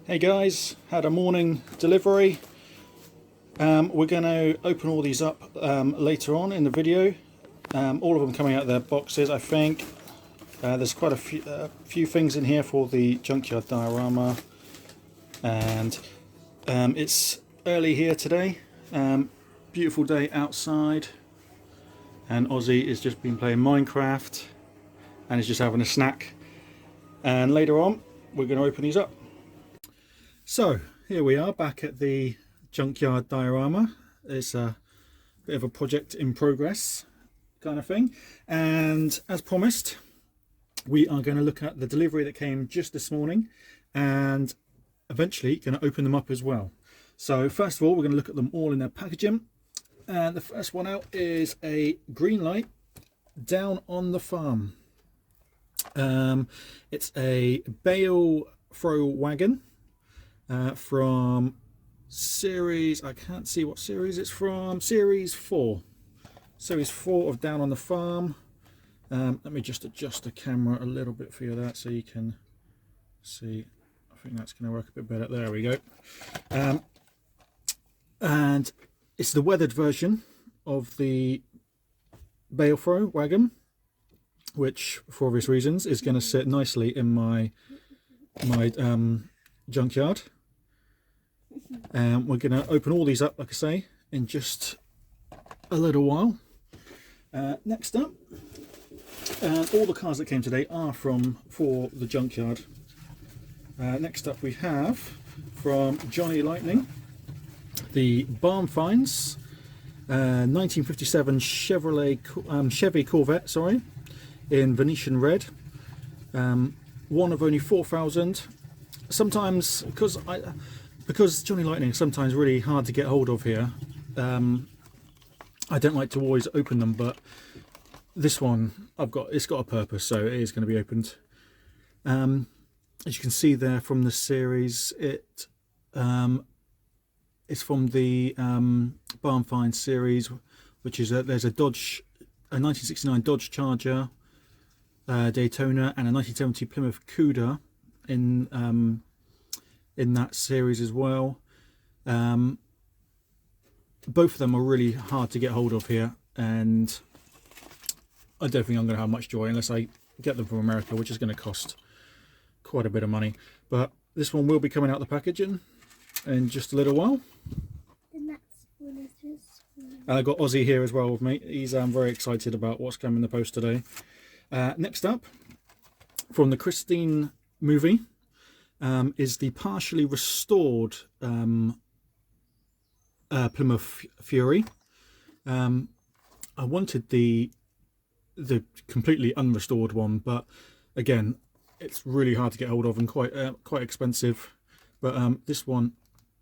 Hey guys, had a morning delivery. We're going to open all these up later on in the video. All of them coming out of their boxes, I think. There's quite a few things in here for the junkyard diorama, and it's early here today. Beautiful day outside, and Ozzie has just been playing Minecraft and is just having a snack. And later on, we're going to open these up. So here we are back at the junkyard diorama. It's a bit of a project in progress kind of thing, and as promised, we are going to look at the delivery that came just this morning and eventually going to open them up as well. So first of all, we're going to look at them all in their packaging, and the first one out is a green light down on the farm. It's a bale throw wagon from series, I can't see what series it's from, series 4 of Down on the Farm. Let me just adjust the camera a little bit for you that so you can see. I think that's going to work a bit better. There we go. And it's the weathered version of the bale throw wagon, which for obvious reasons is going to sit nicely in my junkyard. And we're going to open all these up, like I say, in just a little while. Next up, all the cars that came today are for the junkyard. Next up we have from Johnny Lightning the Barn Finds 1957 Chevy Corvette, sorry, in Venetian red. One of only 4,000. Sometimes because Johnny Lightning is sometimes really hard to get hold of here, I don't like to always open them, but this one it's got a purpose, so it is going to be opened. As you can see there from the series, it's from the Barn Find series, which is there's a 1969 Dodge Charger, Daytona, and a 1970 Plymouth Cuda in that series as well. Both of them are really hard to get hold of here, and I don't think I'm going to have much joy unless I get them from America, which is going to cost quite a bit of money. But this one will be coming out the packaging in just a little while. And I've got Ozzie here as well with me. He's very excited about what's coming in the post today. Next up, from the Christine movie, is the partially restored Plymouth Fury. I wanted the completely unrestored one, but again, it's really hard to get hold of and quite expensive. But this one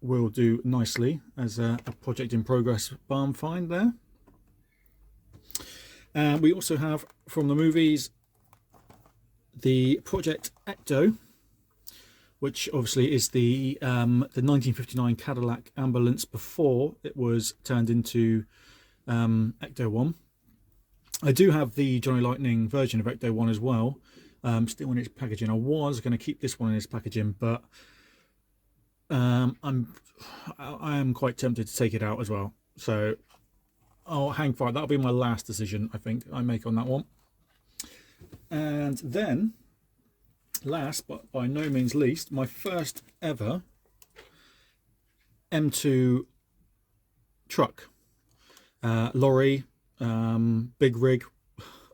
will do nicely as a project in progress barn find there. We also have from the movies the Project Ecto, which obviously is the 1959 Cadillac ambulance before it was turned into Ecto 1. I do have the Johnny Lightning version of Ecto 1 as well, still in its packaging. I was going to keep this one in its packaging, but I am quite tempted to take it out as well. So I'll hang fire. That'll be my last decision, I think, I make on that one. And then, last but by no means least, my first ever M2 truck. Lorry, big rig,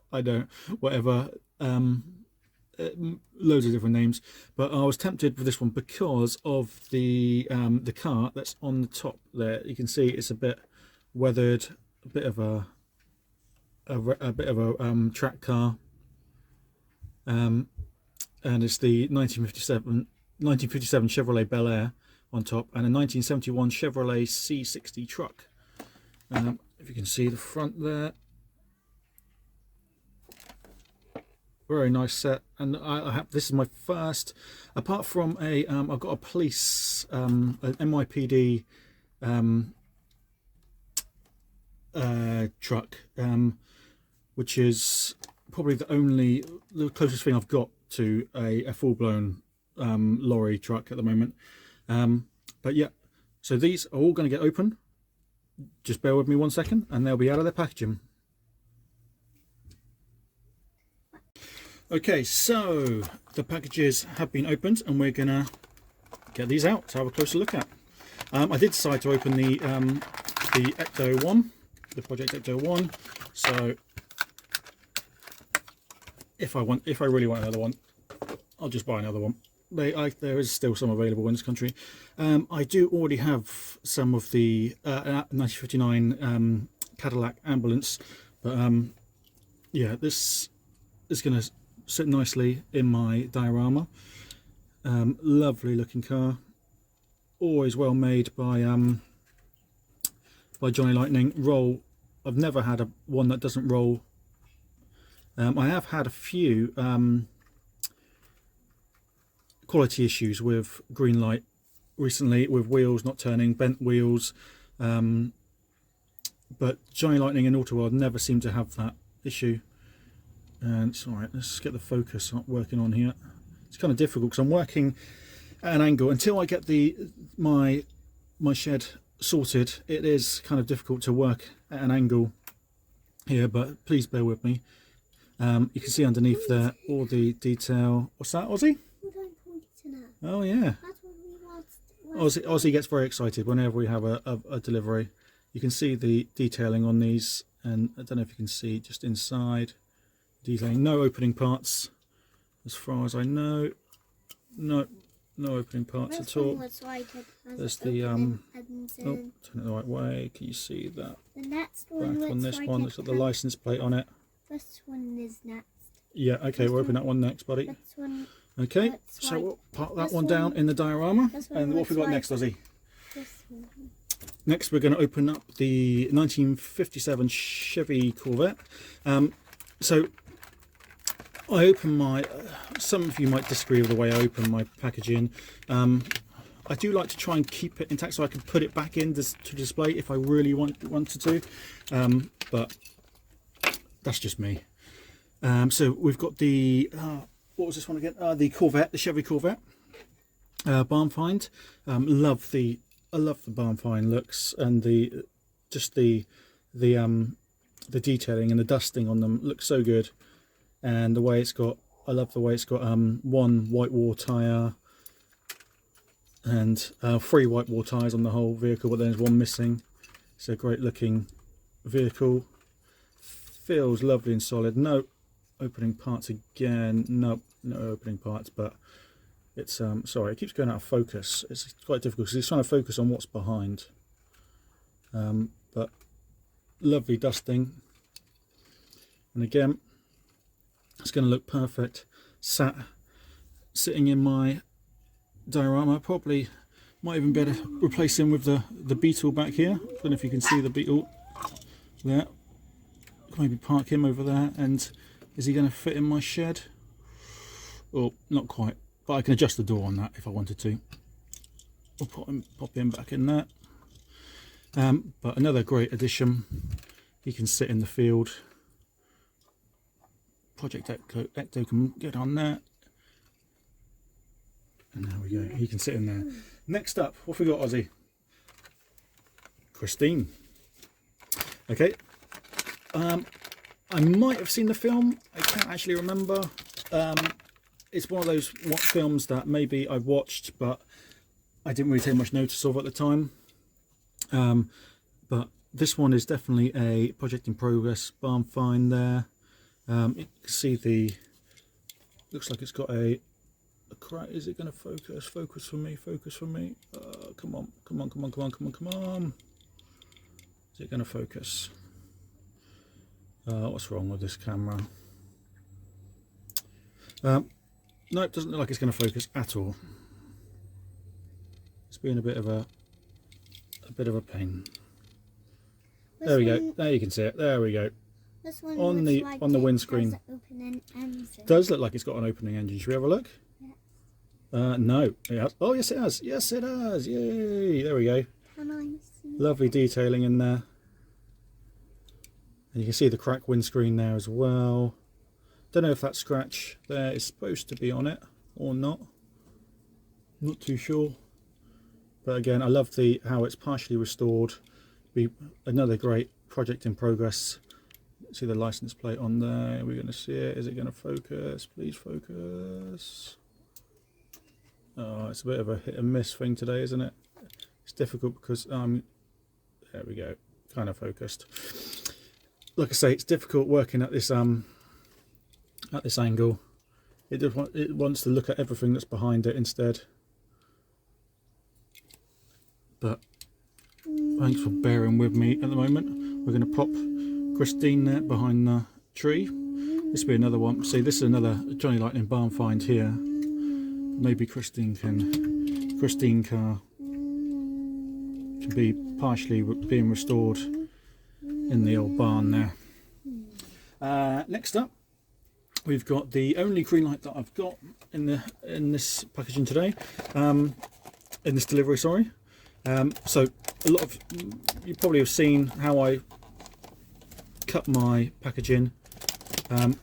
whatever, loads of different names, but I was tempted with this one because of the car that's on the top there. You can see it's a bit weathered, a bit of a track car, and it's the 1957 Chevrolet Bel Air on top, and a 1971 Chevrolet C60 truck. If you can see the front there, very nice set. And this is my first, apart from I've got a police, an NYPD truck, which is probably the closest thing I've got to a full-blown lorry truck at the moment. But yeah, so these are all going to get open. Just bear with me 1 second and they'll be out of their packaging. Okay, so the packages have been opened and we're gonna get these out to have a closer look at. I did decide to open the Ecto 1, the Project Ecto 1. So if I really want another one, I'll just buy another one. There is still some available in this country. I do already have some of the 1959 Cadillac ambulance, but yeah, this is going to sit nicely in my diorama. Lovely looking car, always well made by Johnny Lightning. Roll. I've never had one that doesn't roll. I have had a few quality issues with green light recently, with wheels not turning, bent wheels, but Johnny Lightning and Autoworld never seem to have that issue. And it's alright, let's get the focus working on here. It's kind of difficult because I'm working at an angle. Until I get my shed sorted, it is kind of difficult to work at an angle here, but please bear with me. You can see underneath there all the detail. What's that, Ozzie? Oh yeah. Ozzie gets very excited whenever we have a delivery. You can see the detailing on these, and I don't know if you can see just inside. Detailing, no opening parts as far as I know. No opening parts at all. There's the oh, turn it the right way. Can you see that? The next one. Back on this one, looks like the license plate on it. This one is next. Yeah, okay, we'll open that one next, buddy. This one. Okay, so we'll put that one down in the diorama. And what have we got next, Ozzie? This one. Next, we're going to open up the 1957 Chevy Corvette. So I open my, some of you might disagree with the way I open my packaging. I do like to try and keep it intact so I can put it back in to display if I really wanted to, but that's just me. So we've got the, what was this one again? The Corvette, the Chevy Corvette, barn find. I love the barn find looks, and the detailing and the dusting on them looks so good. And the way it's got, I love the way it's got one white wall tyre and 3 white wall tyres on the whole vehicle, but there's one missing. It's a great looking vehicle. Feels lovely and solid. No opening parts again. No opening parts, but it's sorry, it keeps going out of focus. It's quite difficult because it's trying to focus on what's behind. But lovely dusting, and again, it's going to look perfect sitting in my diorama. Probably might even better replace him with the Beetle back here. I don't know if you can see the Beetle there. Maybe park him over there. And is he going to fit in my shed? Oh, not quite, but I can adjust the door on that if I wanted to. I'll pop him back in there. But another great addition. He can sit in the field. Project Ecto can get on there. And there we go, he can sit in there. Next up, what have we got, Ozzie? Christine. Okay. I might have seen the film, I can't actually remember. It's one of those films that maybe I've watched, but I didn't really take much notice of at the time. But this one is definitely a project in progress barn find there. You can see looks like it's got a crack. Is it going to focus? Focus for me, focus for me. Come on. Is it going to focus? What's wrong with this camera? No, it doesn't look like it's going to focus at all. It's been a bit of a pain. There we go. There you can see it. There we go. This one on the windscreen. Does look like it's got an opening engine. Should we have a look? Yes. No. It has. Oh yes, it has. Yes, it has. Yay! There we go. Can I see? Lovely detailing in there. And you can see the cracked windscreen there as well. Don't know if that scratch there is supposed to be on it or not. Not too sure, but again, I love how it's partially restored. Be another great project in progress. See the license plate on there. We're going to see it. Is it going to focus? Please focus. Oh, it's a bit of a hit and miss thing today, isn't it? It's difficult because there we go, kind of focused. Like I say, it's difficult working at this angle. It wants to look at everything that's behind it instead. But thanks for bearing with me at the moment. We're going to pop Christine there behind the tree. This will be another one. See, this is another Johnny Lightning barn find here. Maybe Christine car can be partially being restored in the old barn there. Next up, we've got the only green light that I've got in this packaging today, in this delivery, sorry. So a lot of you probably have seen how I cut my packaging. Like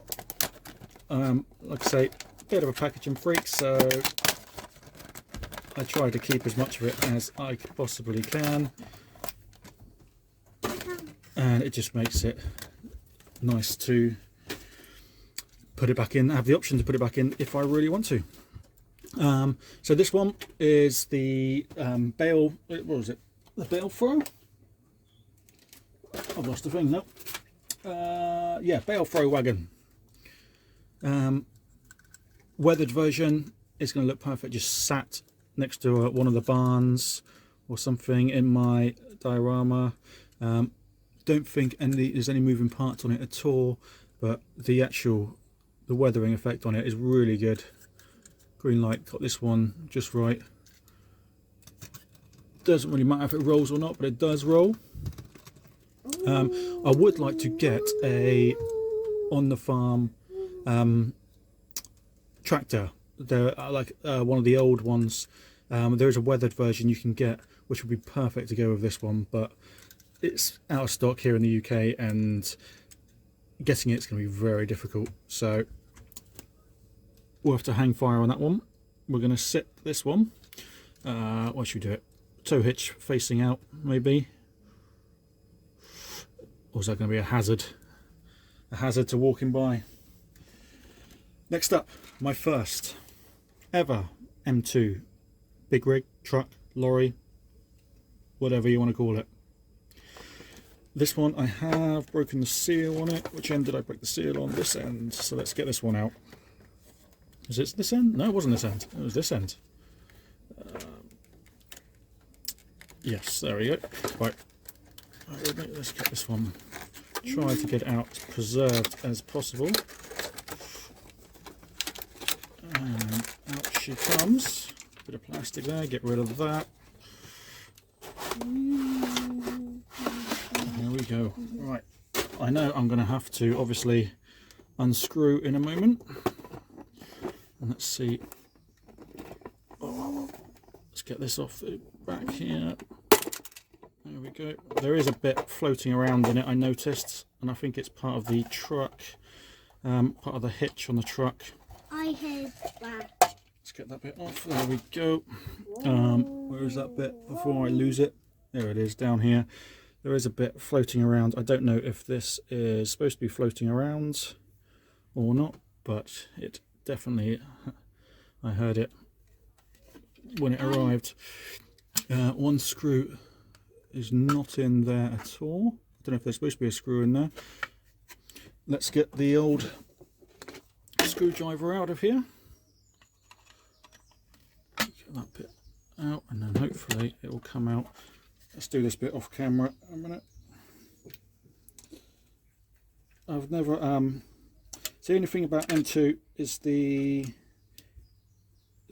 I say, a bit of a packaging freak, so I try to keep as much of it as I possibly can, and it just makes it nice to put it back in, have the option to put it back in if I really want to. So this one is the bale, what was it? The bale throw? I've lost the thing, no. Yeah, bale throw wagon. Weathered version is going to look perfect, just sat next to one of the barns or something in my diorama. Don't think there's any moving parts on it at all, but the weathering effect on it is really good. Green light got this one just right. Doesn't really matter if it rolls or not, but it does roll. I would like to get a on the farm tractor. They're like one of the old ones. There is a weathered version you can get, which would be perfect to go with this one, but it's out of stock here in the UK, and getting it's going to be very difficult. So we'll have to hang fire on that one. We're going to sit this one. What should we do it? Tow hitch facing out, maybe. Or is that going to be a hazard? A hazard to walking by. Next up, my first ever M2 big rig, truck, lorry, whatever you want to call it. This one I have broken the seal on it. Which end did I break the seal on? This end. So let's get this one out. Is it this end? No, it wasn't this end. It was this end. Yes, there we go. Right. Let's get this one. Try to get it out as preserved as possible. And out she comes. Bit of plastic there. Get rid of that. There we go. Right. I know I'm going to have to obviously unscrew in a moment. And let's see. Oh, let's get this off the back here. There we go. There is a bit floating around in it, I noticed, and I think it's part of the truck, part of the hitch on the truck. I heard that. Let's get that bit off. There we go. Where is that bit before I lose it? There it is, down here. There is a bit floating around. I don't know if this is supposed to be floating around or not, but it definitely, I heard it when it arrived. One screw is not in there at all. I don't know if there's supposed to be a screw in there. Let's get the old screwdriver out of here. Get that bit out, and then hopefully it will come out. Let's do this bit off camera a minute. I've never so the only thing about M2 is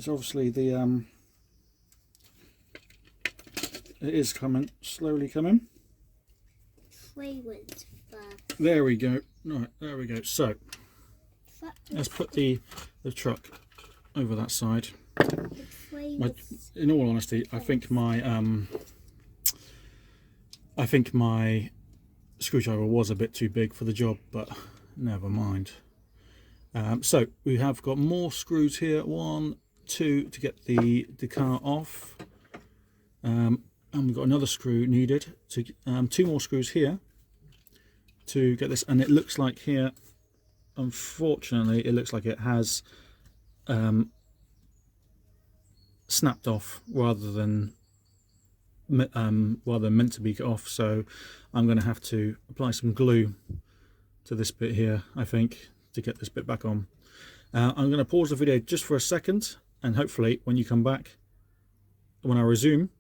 obviously the it is coming, slowly coming. Flavors. There we go. Right, there we go. So let's put the truck over that side. In all honesty, I think my screwdriver was a bit too big for the job, but never mind. So we have got more screws here. 1, 2 to get the car off, and we've got another screw needed to 2 more screws here to get this. And it looks like here, unfortunately, it looks like it has snapped off rather than meant to be off. So I'm going to have to apply some glue to this bit here, I think, to get this bit back on. I'm going to pause the video just for a second, and hopefully when you come back, when I resume,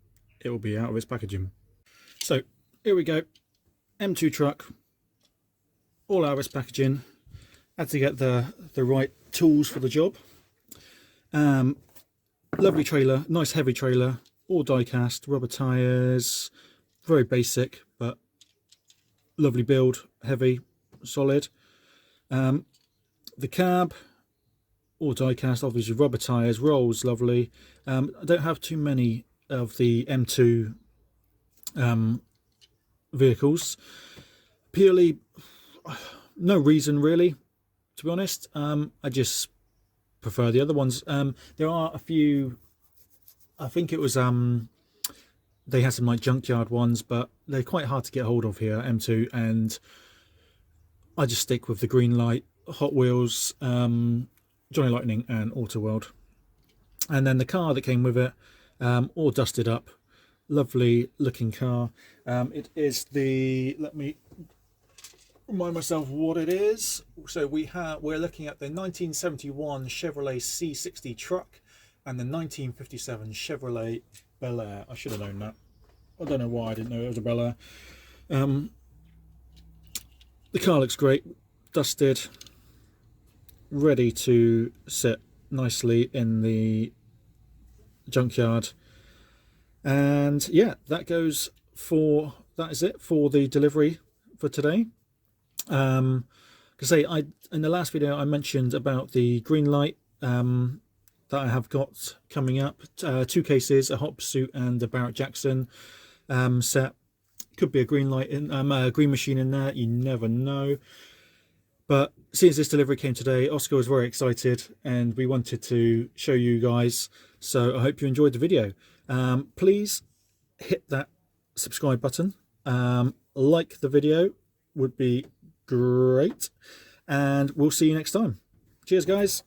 it will be out of its packaging. So here we go, M2 truck, all out of its packaging. Had to get the right tools for the job. Lovely trailer, nice heavy trailer, all die cast, rubber tyres, very basic but lovely build, heavy, solid. The cab, all die cast, obviously rubber tyres, rolls lovely. I don't have too many of the M2 vehicles, purely no reason really, to be honest. I just prefer the other ones. There are a few, I think it was they had some like junkyard ones, but they're quite hard to get hold of here, M2, and I just stick with the green light, Hot Wheels, Johnny Lightning and Auto World. And then the car that came with it, all dusted up, lovely looking car. It is the, let me remind myself what it is. So we're looking at the 1971 Chevrolet C60 truck and the 1957 Chevrolet Bel Air. I should have known that. I don't know why I didn't know it was a Bel Air. The car looks great, dusted, ready to sit nicely in the junkyard. And yeah, that is it for the delivery for today. In the last video I mentioned about the green light that I have got coming up, 2 cases, a Hot Pursuit and a Barrett Jackson set. Could be a green light in a green machine in there, you never know. But since this delivery came today, Oscar was very excited and we wanted to show you guys, so I hope you enjoyed the video. Please hit that subscribe button, like the video would be great, and we'll see you next time. Cheers guys.